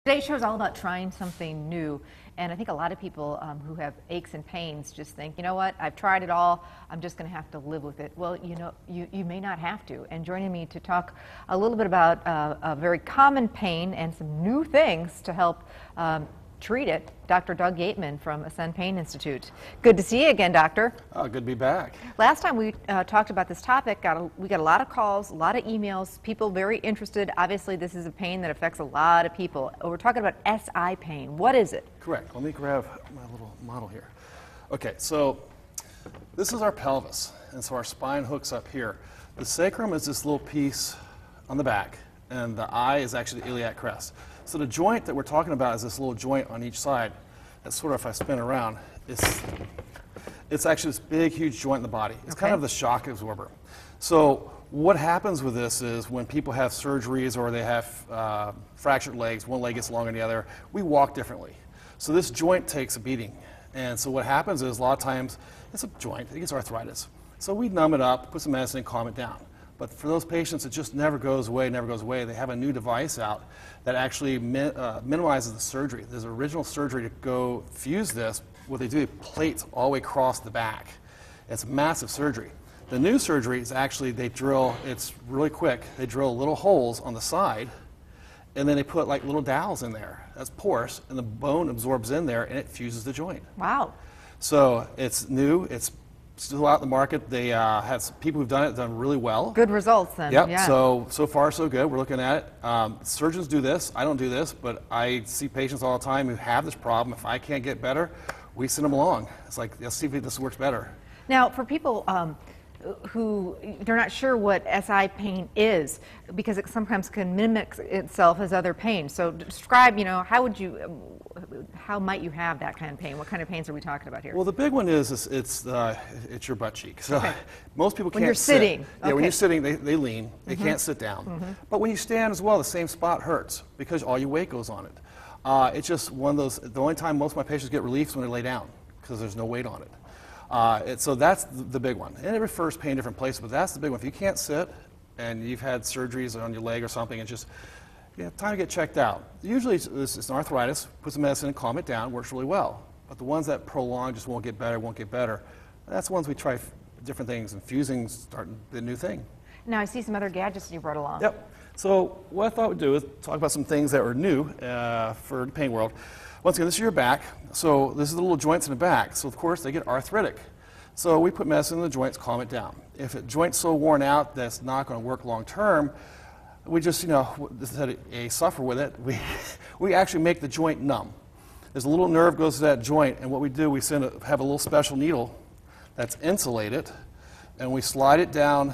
Today's show is all about trying something new, and I think a lot of people who have aches and pains just think, you know what, I've tried it all, I'm just going to have to live with it. Well, you know, you may not have to. And joining me to talk a little bit about a very common pain and some new things to help treat it, Dr. Doug Yeatman from aascend Pain Institute. Good to see you again, Doctor. Oh, good to be back. Last time we talked about this topic, we got a lot of calls, a lot of emails, people very interested. Obviously, this is a pain that affects a lot of people. We're talking about SI pain. What is it? Correct. Let me grab my little model here. Okay, so this is our pelvis, and so our spine hooks up here. The sacrum is this little piece on the back, and the eye is actually the iliac crest. So the joint that we're talking about is this little joint on each side. That's sort of, if I spin around, it's actually this big, huge joint in the body. It's kind of the shock absorber. So what happens with this is when people have surgeries or they have fractured legs, one leg gets longer than the other, we walk differently. So this joint takes a beating. And so what happens is a lot of times it's a joint, it gets arthritis. So we numb it up, put some medicine, calm it down. But for those patients, it just never goes away, never goes away. They have a new device out that actually minimizes the surgery. There's an original surgery to go fuse this. What they do, they plate all the way across the back. It's massive surgery. The new surgery is actually, they drill, it's really quick, they drill little holes on the side, and then they put like little dowels in there. That's porous, and the bone absorbs in there, and it fuses the joint. Wow. So it's new, it's still out in the market. They have some people who've done really well. Good results then. Yep. Yeah. So far so good. We're looking at it. Surgeons do this. I don't do this, but I see patients all the time who have this problem. If I can't get better, we send them along. It's like, let's see if this works better. Now, for people who they're not sure what SI pain is, because it sometimes can mimic itself as other pain. So describe, you know, how might you have that kind of pain? What kind of pains are we talking about here? Well, the big one is it's your butt cheek. So most people can't when you're sitting. Yeah, when you're sitting, they lean. They can't sit down. But when you stand as well, the same spot hurts because all your weight goes on it. It's just one of those. The only time most of my patients get relief is when they lay down because there's no weight on it. So that's the big one. And it refers pain in different places, but that's the big one. If you can't sit and you've had surgeries on your leg or something, it's just time to get checked out. Usually it's an arthritis, put some medicine and calm it down, works really well. But the ones that prolong just won't get better, that's the ones we try different things, and fusing starting the new thing. Now I see some other gadgets you brought along. Yep. So what I thought we'd do is talk about some things that were new for the pain world. Once again, this is your back. So this is the little joints in the back. So of course they get arthritic. So we put medicine in the joints, calm it down. If a joint's so worn out that it's not going to work long term, we just, this is a suffer with it. We actually make the joint numb. There's a little nerve goes to that joint, and what we do, we have a little special needle that's insulated, and we slide it down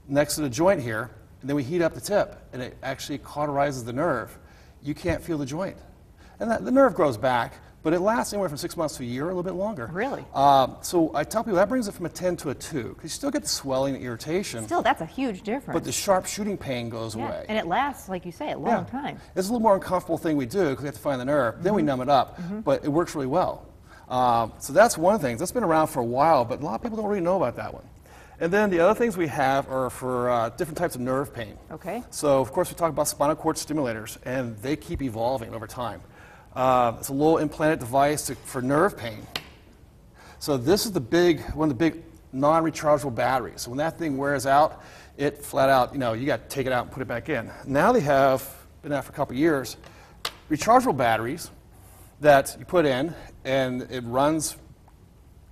next to the joint here, and then we heat up the tip, and it actually cauterizes the nerve. You can't feel the joint. And the nerve grows back, but it lasts anywhere from 6 months to a year, or a little bit longer. Really? So I tell people that brings it from a 10 to a 2, because you still get the swelling and irritation. Still, that's a huge difference. But the sharp shooting pain goes away. And it lasts, like you say, a long time. It's a little more uncomfortable thing we do, because we have to find the nerve. Then we numb it up, but it works really well. So that's one of the things. That's been around for a while, but a lot of people don't really know about that one. And then the other things we have are for different types of nerve pain. Okay. So, of course, we talk about spinal cord stimulators, and they keep evolving over time. It's a little implanted device for nerve pain. So this is one of the big non-rechargeable batteries. So when that thing wears out, it flat out, you got to take it out and put it back in. Now they have, been out for a couple of years, rechargeable batteries that you put in, and it runs,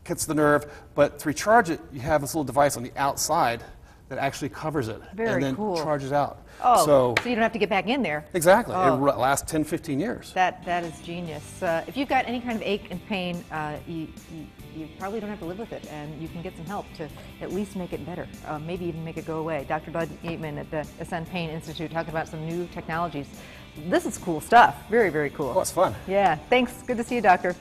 hits the nerve, but to recharge it, you have this little device on the outside that actually covers it. Very and cool. then charges out. Oh, so you don't have to get back in there. Exactly. Oh. It lasts 10, 15 years. That is genius. If you've got any kind of ache and pain, you probably don't have to live with it, and you can get some help to at least make it better, maybe even make it go away. Dr. Doug Yeatman at the aascend Pain Institute talking about some new technologies. This is cool stuff. Very, very cool. Oh, it's fun. Yeah. Thanks. Good to see you, Doctor.